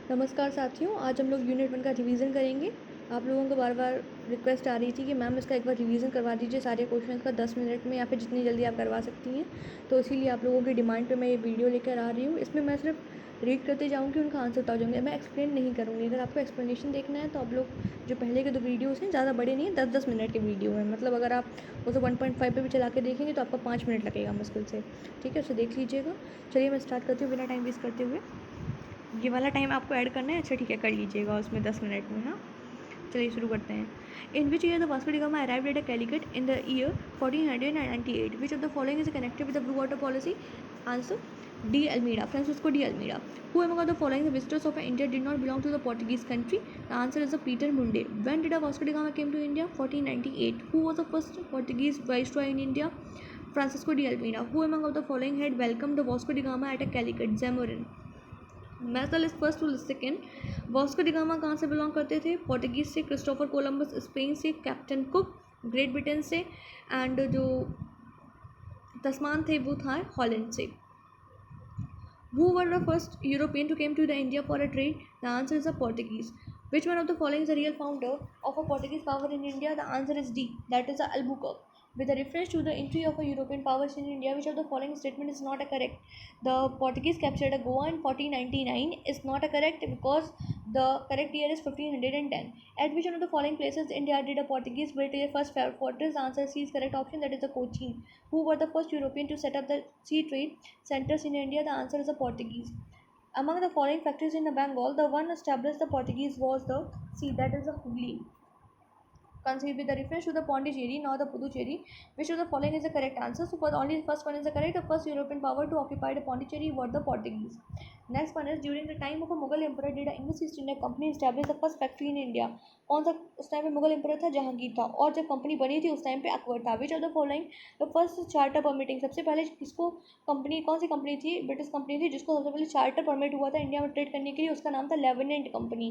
नमस्कार साथियों, आज हम लोग यूनिट 1 का रिवीजन करेंगे। आप लोगों को बार बार रिक्वेस्ट आ रही थी कि मैम इसका एक बार रिवीजन करवा दीजिए सारे क्वेश्चंस का 10 मिनट में या फिर जितनी जल्दी आप करवा सकती हैं। तो इसीलिए आप लोगों की डिमांड पे मैं ये वीडियो लेकर आ रही हूँ। इसमें मैं सिर्फ रीड करते जाऊँगी, उनका आंसर बता जाऊँगी, मैं एक्सप्लेन नहीं करूँगी। अगर आपको एक्सप्लेनेशन देखना है तो आप लोग जो पहले के 2 वीडियोज़ हैं ज़्यादा बड़े नहीं हैं, 10-10 मिनट के वीडियो हैं। मतलब अगर आप उसे 1.5 पे भी चला के देखेंगे तो आपका 5 मिनट लगेगा मुश्किल से। ठीक है, उसे देख लीजिएगा। चलिए मैं स्टार्ट करती हूँ बिना टाइम वेस्ट करते हुए। ये वाला टाइम आपको ऐड करना है, अच्छा ठीक है कर लीजिएगा उसमें 10 मिनट में। हाँ चलिए शुरू करते हैं। In which year the Vasco da Gama arrived at Calicut in the year 1498? Which of the following is connected with the blue water policy? Answer D Almeida, Francisco de Almeida. Who among the following the visitors of India did not belong to the Portuguese country? The answer is the Peter Munde. When did Vasco da Gama came to India? 1498. Who was the first Portuguese viceroy in India? Francisco de Almeida. Who among the following had welcomed the Vasco da Gama at a Calicut? Zamorin. Methyl is first rule second. Vasco da gamma कहाँ से belong करते थे? Portuguese से। Christopher Columbus Spain से। Captain cook great Britain से। And जो तस्मान थे वो था हॉलैंड से। Who were the first European to came to the India for a trade? The answer is the Portuguese. Which one of the following is the real founder of a Portuguese power in India? The answer is D. That is the Albuquerque. With a reference to the entry of a European powers in India, which of the following statement is not a correct? The Portuguese captured a Goa in 1499 is not a correct because the correct year is 1510. At which one of the following places India did a Portuguese built their first fortress? The answer C is correct option, that is the Cochin. Who were the first European to set up the sea trade centers in India? The answer is the Portuguese. Among the following factories in Bengal, the one established the Portuguese was the C, that is the Hooghly. Conceived with the reference to the Pondicherry, now the Puducherry. Which of the following is the correct answer? So for only the first one is the correct. The first European power to occupy the Pondicherry were the Portuguese. Next one is during the time of a Mughal emperor did the English East India Company establish the first factory in India? कौन सा उस time पे Mughal emperor था? जहांगीर था। और जब company बनी थी उस टाइम पे अकबर था। विच of the following the first charter permitting? सबसे पहले किसको कंपनी, कौन सी कंपनी थी? ब्रिटिश कंपनी थी जिसको सबसे पहले चार्टर परमिट हुआ था इंडिया में ट्रेड करने के लिए, उसका नाम था लेवेनेंट कंपनी।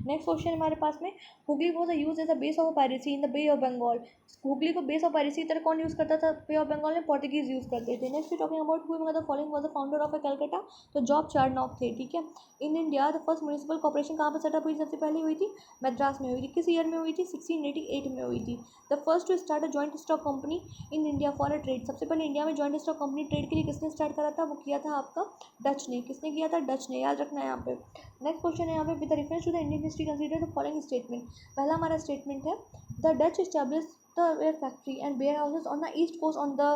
नेक्स्ट क्वेश्चन हमारे पास में, Hooghly was use as a base of piracy in the Bay of Bengal. Hooghly को बेस ऑफ पायरेसी की तरह कौन यूज़ करता था बे ऑफ बंगाल में? पोर्टुगीज यूज़ करते थे। Next talking about who among the following was the founder of a Calcutta? तो जॉब चारनॉक थे। ठीक है। In India the first municipal corporation कहाँ पर सेटअप हुई? सबसे पहले हुई थी मद्रास में हुई थी। किस ईयर में हुई थी? 1688 में हुई थी। The first to start a joint stock company in India for a trade. सबसे पहले इंडिया में जॉइंट स्टॉक कंपनी ट्रेड के लिए किसने स्टार्ट करा था? वो किया था आपका डच ने। किसने किया था? डच ने। याद रखना है यहाँ पे। नेक्स्ट क्वेश्चन है यहाँ पे, with reference to the Indian history consider the following statement. पहला हमारा स्टेटमेंट है, the Dutch establish the ware factory and warehouses on the east coast on the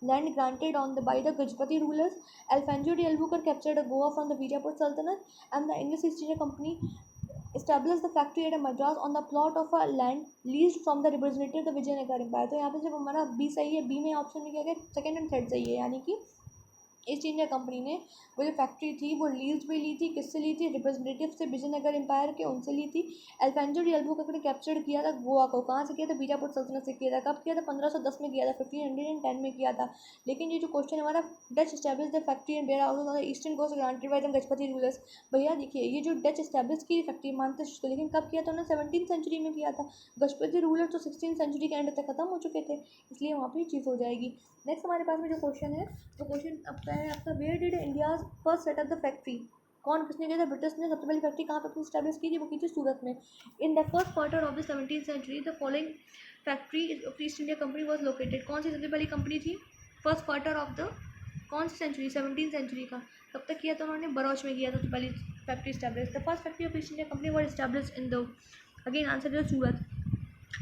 land granted on by the Gajapati rulers. Alfonso de Albuquerque captured a Goa from the Vijayapur Sultanate, and the English East India Company established the factory at Madras on the plot of a land leased from the representative of the Vijayanagar Empire. तो यहाँ पे जब हमारा B सही है, B में option में क्या गया? सेकेंड एंड थर्ड सही है, यानी कि ईस्ट इंडिया कंपनी ने वो जो फैक्ट्री थी वो लीज पे ली थी। किससे ली थी? रिप्रेजेंटेटिव से, विजयनगर एम्पायर के, उनसे ली थी। अल्फांसो डी अल्बुकर्क ने कैप्चर किया था गोवा को। कहाँ से किया था? बीजापुर सल्तनत से किया था। कब किया था? 1510 में किया था, 1510 में किया था। लेकिन ये जो क्वेश्चन हमारा, Dutch establish the factory and warehouses on the eastern coast granted by the Gajapati rulers. भैया देखिए, ये जो डच एस्टैब्लिश की फैक्ट्री मानते हैं, लेकिन कब किया था? उन्होंने 17th सेंचुरी में किया था। गजपति रूलर तो 16th सेंचुरी के एंड तक खत्म हो चुके थे, इसलिए वहाँ पर ये चीज़ हो जाएगी। नेक्स्ट हमारे पास में जो क्वेश्चन है, तो क्वेश्चन आपका है आपका, where did India first set up the factory? कौन किसने किया था? ब्रिटिश ने सबसे पहली फैक्ट्री कहाँ पे अपनी स्टैब्लिश की थी? वो की थी सूरत में। In the first quarter of the 17th century the following factory of East India Company was located. कौन सी सबसे पहली कंपनी थी? फर्स्ट क्वार्टर ऑफ द कौन सी सेंचुरी? 17th सेंचुरी का। कब तक किया था उन्होंने? बरोच में किया था सबसे पहली factory establish. The first factory of East India Company was establish in the, again answer is Surat.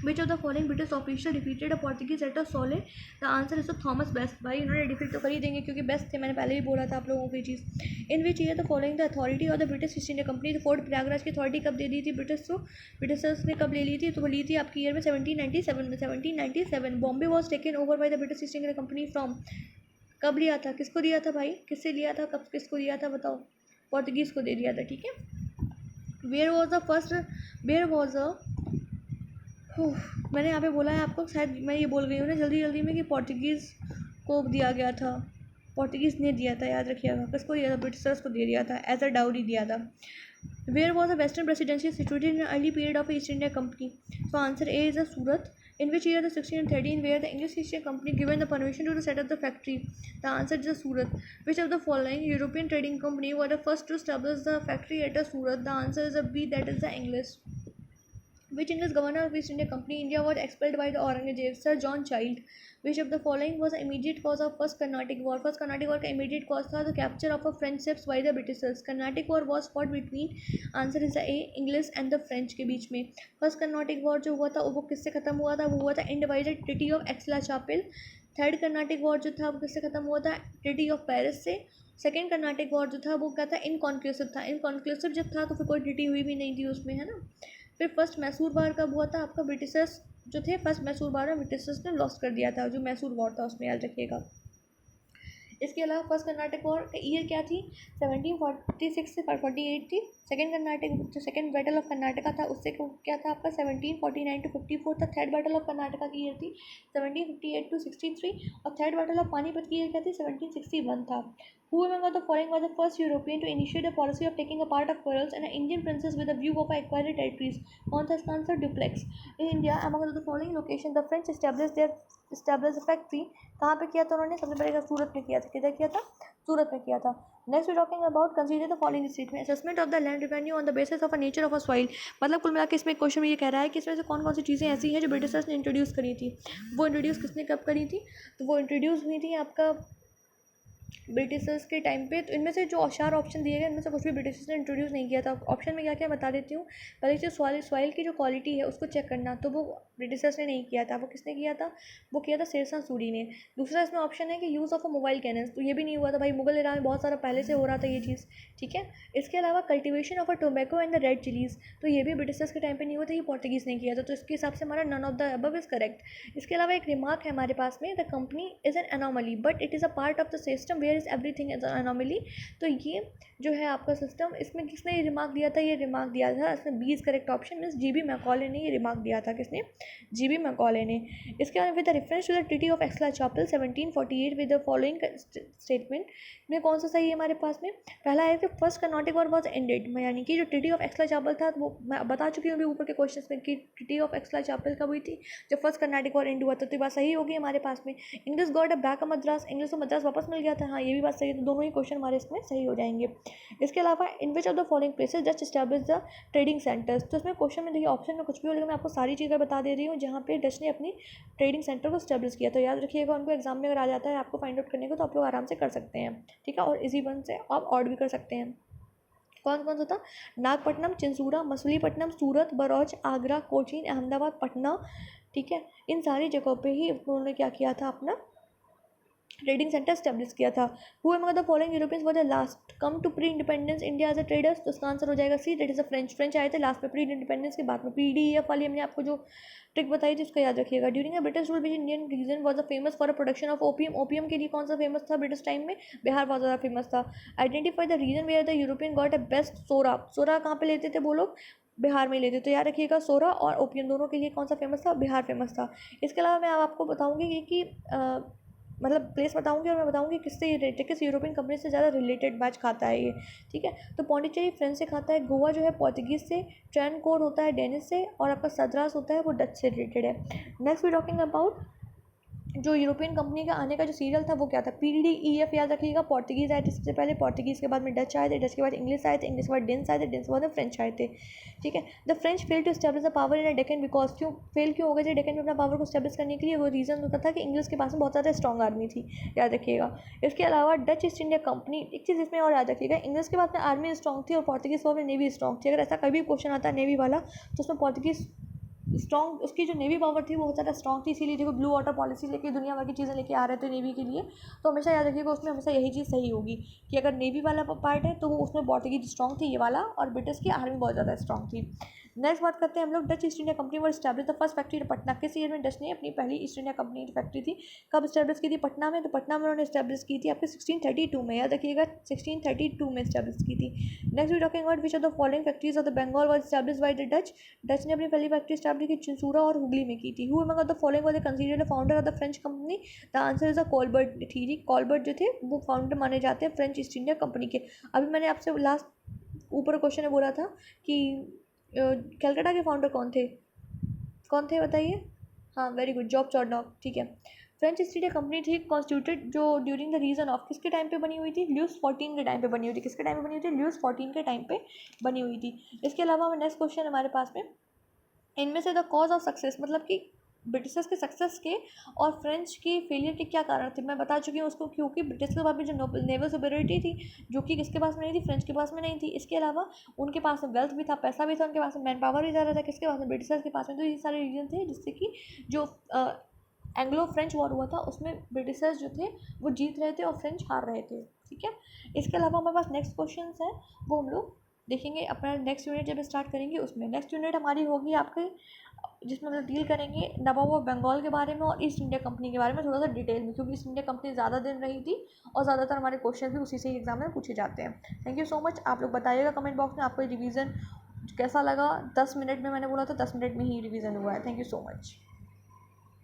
Which of the following British official defeated a Portuguese at Sole? The answer is Thomas Best. भाई इन्होंने defeat तो कर ही देंगे क्योंकि best थे, मैंने पहले ही बोला था आप लोगों को ये चीज़। In which year the following the authority और the British East India Company, the fort Prayagraj की अथॉरिटी कब दे दी थी ब्रिटिश को? ब्रिटिशर्स ने कब ले ली थी? तो वो ली थी आपकी ईयर में 1797 में। 1797 Bombay was taken over by the British East India company from, कब लिया था? किसको दिया था भाई? किससे लिया था? कब किसको दिया था बताओ? पोर्तुगीज़ को दे दिया था। ठीक है। Where was the first, where was a, मैंने यहाँ पे बोला है आपको, शायद मैं ये बोल गई हूँ ना जल्दी जल्दी में कि पोर्टुगीज़ को दिया गया था, पोर्टुगीज़ ने दिया था, याद रखिएगा। किसको दिया था? ब्रिटिशर्स को दे दिया था, एज अ डाउरी दिया था। Where was the western presidency situated in early period of East India Company? तो answer A is a Surat. In which year the 1613 where the English East India Company given the permission to set up the factory? The answer is Surat. Which of the following European trading company were the first to establish the factory at Surat? The answer is B, that is the English. Which English governor of East India Company India was expelled by the Aurangzeb? Sir John Child. Which of the following was the immediate cause of First Carnatic War? First Carnatic War का immediate cause था the capture of a French ships by the Britishers. Carnatic War was fought between, answer is A, English and the French के बीच में. First Carnatic War जो हुआ था वो किससे खत्म हुआ था? वो हुआ था Indivisible Treaty of Aix-la-Chapelle. Third Carnatic war जो था वो किससे खत्म हुआ था? ट्रीटी ऑफ पेरिस से. सेकेंड कर्नाटिक वॉर जो था वो क्या था? इनकॉन्क्लूसिव था. इनकॉन्क्लूसिव जब था तो फिर कोई ट्रीटी हुई भी नहीं थी उसमें, है ना. फिर फर्स्ट मैसूर वार कब हुआ था आपका? ब्रिटिशर्स जो थे फर्स्ट मैसूर वार में ब्रिटिशर्स ने लॉस्ट कर दिया था, जो मैसूर वॉर था उसमें, याद रखिएगा. इसके अलावा फर्स्ट कर्नाटक वॉर का ईयर क्या थी? 1746 से 48 थी. सेकेंड कर्नाटक जो सेकेंड बैटल ऑफ कर्नाटका था उससे क्या था आपका? 1749 to 54 था. थर्ड बैटल ऑफ कर्नाटका की ईयर थी 1758 to 63. और थर्ड बैटल ऑफ पानीपत की ईयर क्या थी? 1761 था. Who among the following was the first European to initiate the policy of taking a part of Kerala and an Indian princess with a view of acquiring territories? कौन था इसका answer? Dupleix. In India, among the following locations, the French established a factory. कहाँ पे किया था उन्होंने? सबसे पहले सूरत में किया था. किधर किया था? सूरत में किया था. Next we talking about consider the following statement. Assessment of the land revenue on the basis of a nature of a soil. मतलब कुल मिला के इसमें क्वेश्चन में ये कह रहा है कि इसमें से कौन कौन सी चीज़ें ऐसी हैं जो ब्रिटिशर्स ने इंट्रोड्यूस करी थी. वो इंट्रोड्यूस किसने कब करी थी? तो वो इंट्रोड्यूस हुई थी आपका ब्रिटिशर्स के टाइम पे. तो इनमें से जो चार ऑप्शन दिए गए इनमें से कुछ भी ब्रिटिशर्स ने इंट्रोड्यूस नहीं किया था. ऑप्शन में क्या क्या बता देती हूँ. पहले जो सॉइल की जो क्वालिटी है उसको चेक करना, तो वो ब्रिटिशर्स ने नहीं किया था. वो किसने किया था? वो किया था शेरशाह सूरी ने. दूसरा इसमें ऑप्शन है कि use of a mobile cannons, तो ये भी नहीं हुआ था भाई. मुगल एरा में बहुत सारा पहले से हो रहा था ये चीज़, ठीक है. इसके अलावा cultivation of a tobacco and the red chillies, तो ये भी ब्रिटिशर्स के टाइम पे नहीं हुआ था, ये पोर्तुगीज़ ने किया था. तो इसके हिसाब से हमारा none of the above is correct. इसके अलावा एक रिमार्क है हमारे पास में, the company is an anomaly but it is a part of the system where is everything is anomaly. तो ये जो है आपका सिस्टम, इसमें किसने ये रिमार्क दिया था? ये रिमार्क दिया था इसमें B is correct option, means G B Macaulay ने ये रिमार्क दिया था. किसने? जीबी मैकॉले ने. इसके बाद with the reference to the treaty of Aix la Chapelle 1748 with the following statement में कौन सा सही है हमारे पास में? पहला है कि first Carnatic war was ended, यानी कि जो ट्रीटी ऑफ एक्सला-चैपल था वो मैं बता चुकी हूँ अभी ऊपर के क्वेश्चन में कि ट्रीटी ऑफ एक्सला-चैपल कब हुई थी? जब फर्स्ट कर्नाटिक वॉर एंड हुआ था. तो ये बात सही होगी हमारे पास में. English got a back a Madras, English को मद्रास वापस मिल गया था. हाँ, ये भी बात सही है. तो दोनों ही क्वेश्चन हमारे इसमें सही हो जाएंगे. इसके अलावा in which of the following places Dutch establish the trading centres. तो इसमें क्वेश्चन में देखिए ऑप्शन में कुछ भी हो, लेकिन मैं आपको सारी चीज़ें बता दे रही हूँ जहाँ पे डच ने अपनी ट्रेडिंग सेंटर को एस्टैब्लिश किया. तो याद रखिएगा, उनको एग्जाम में अगर आ जाता है आपको फाइंड आउट करने को, तो आप लोग आराम से कर सकते हैं, ठीक है. और इजी वन से आप और भी कर सकते हैं. कौन कौन सा था? नागपट्टनम, चिंसूरा, मछलीपट्टनम, सूरत, बरौच, आगरा, कोचीन, अहमदाबाद, पटना, ठीक है. इन सारी जगहों पे ही उन्होंने क्या किया था? अपना ट्रेडिंग सेंटर स्टैब्लिश किया था. Who among the following Europeans were the last come to pre independence India as a traders. तो उसका आंसर हो जाएगा C, that is a French आए थे लास्ट में प्री इंडिपेंडेंस के बाद में. पीडीएफ वाली हमने आपको जो ट्रिक बताई थी उसको याद रखिएगा. During a British rule which Indian reason was a famous for a production of opium. Opium के लिए कौन सा फेमस था ब्रिटिश टाइम में? बिहार बहुत ज़्यादा फेमस था. Identify the region where the European got a best सोरा. सोरा कहाँ पे लेते थे वो लोग? बिहार में लेते. तो याद रखिएगा, सोरा और ओपियम दोनों के लिए कौन सा फेमस था? बिहार फेमस था. इसके अलावा मैं आपको बताऊँगी कि मतलब प्लेस बताऊंगी और मैं बताऊंगी किससे रिलेटेड, किस यूरोपियन कंपनी से ज़्यादा रिलेटेड मैच खाता है ये, ठीक है. तो पौंडीचेरी फ्रेंच से खाता है, गोवा जो है पोर्तुगीज़ से, ट्रैनकोर होता है डेनिश से, और आपका सद्रास होता है वो डच से रिलेटेड है. नेक्स्ट वी टॉकिंग अबाउट जो यूरोपियन कंपनी का आने का जो सीरियल था वो क्या था? PDEF याद रखिएगा. पोर्तुगीज़ आए थे सबसे पहले, पोर्तुगीज़ के बाद में डच आए थे, डच के बाद इंग्लिश आए थे, इंग्लिश के बाद डेन्स आए थे, डेन्स के बाद में फ्रेंच आए थे, ठीक है. The French fail to establish the power in a Deccan because क्यों फेल क्यों हो गए थे डेक्कन में अपना पावर को स्टैब्लिश करने के लिए? वो रीज़न होता था कि इंग्लिश के पास में बहुत ज़्यादा स्ट्रॉन्ग आर्मी थी, याद रखिएगा. इसके अलावा डच ईस्ट इंडिया कंपनी, एक चीज़ इसमें और याद रखिएगा, इंग्लिश के बाद में आर्मी स्ट्रॉन्ग थी और पोर्तुगीज़ के बाद में नेवी स्ट्रॉन्ग थी. अगर ऐसा कभी क्वेश्चन आता है नेवी वाला तो उसमें पोर्तुगीज़ स्ट्रॉन्ग, उसकी जो नेवी पावर थी वो बहुत ज़्यादा स्ट्रॉन्ग थी. इसीलिए देखो ब्लू वाटर पॉलिसी लेके दुनिया भर की चीज़ें लेके आ रहे थे नेवी के लिए. तो हमेशा याद रखिएगा उसमें हमेशा यही चीज़ सही होगी कि अगर नेवी वाला पार्ट है तो वो उसमें पोर्तुगीज स्ट्रॉन्ग थी ये वाला, और ब्रिटिश की आर्मी बहुत ज़्यादा स्ट्रॉन्ग थी. नेक्स्ट बात करते हैं हम लोग, Dutch east India company were establish the first factory Patna. किस ईयर में डच ने अपनी पहली ईस्ट इंडिया कंपनी की फैक्ट्री थी कब स्टैब्लिश की थी? पटना में. तो पटना में उन्होंने स्टैब्लिश की थी आपके 1632 में, याद रखिएगा 1632 में स्टैब्लिश की थी. Next we talking about which of the following factories of the Bengal was establish by the Dutch. Dutch ने अपनी पहली फैक्ट्री स्टैब्लिश की चिंसूरा और हुगली में की थी. Who among the following was considered the founder of the French company? The answer is a Colbert theory. Colbert जो थे वो फाउंडर माने जाते हैं फ्रेंच ईस्ट इंडिया कंपनी के. अभी मैंने आपसे लास्ट ऊपर क्वेश्चन में बोला था कि कलकत्ता के फाउंडर कौन थे बताइए. हाँ वेरी गुड, जॉब चॉर्नॉक, ठीक है। फ्रेंच ईस्ट इंडिया कंपनी थी कॉन्स्टिट्यूटेड जो ड्यूरिंग द रीजन ऑफ किसके टाइम पे बनी हुई थी, ल्यूस 14 के टाइम पे बनी हुई थी। किसके टाइम पे बनी हुई थी, ल्यूस 14 के टाइम पे बनी हुई थी। इसके अलावा हमें नेक्स्ट क्वेश्चन हमारे पास में, इनमें से द कॉज ऑफ सक्सेस, मतलब कि ब्रिटिशर्स के सक्सेस के और फ्रेंच की फेलियर के क्या कारण थे। मैं बता चुकी हूँ उसको, क्योंकि ब्रिटिश के पास में जो नेवल सुपीरियरिटी थी जो कि किसके पास में नहीं थी, फ्रेंच के पास में नहीं थी। इसके अलावा उनके पास में वेल्थ भी था, पैसा भी था, उनके पास में मैन पावर भी ज़्यादा था, किसके पास में, ब्रिटिशर्स के पास में। तो ये सारे रीजन थे जिससे कि जो एंग्लो फ्रेंच वॉर हुआ था उसमें ब्रिटिशर्स जो थे वो जीत रहे थे और फ्रेंच हार रहे थे, ठीक है। इसके अलावा हमारे पास नेक्स्ट क्वेश्चन है वो हम लोग देखेंगे अपना नेक्स्ट यूनिट जब स्टार्ट करेंगे उसमें। नेक्स्ट यूनिट हमारी होगी आपके, जिसमें हम डील करेंगे नवाब ऑफ बंगाल के बारे में और ईस्ट इंडिया कंपनी के बारे में थोड़ा सा डिटेल में, क्योंकि ईस्ट इंडिया कंपनी ज़्यादा दिन रही थी और ज़्यादातर हमारे क्वेश्चन भी उसी से ही एग्जाम में पूछे जाते हैं। Thank you so much. आप लोग बताइएगा कमेंट बॉक्स में आपको रिवीजन कैसा लगा। 10 मिनट में मैंने बोला था 10 मिनट में ही रिवीजन हुआ है। Thank you so much.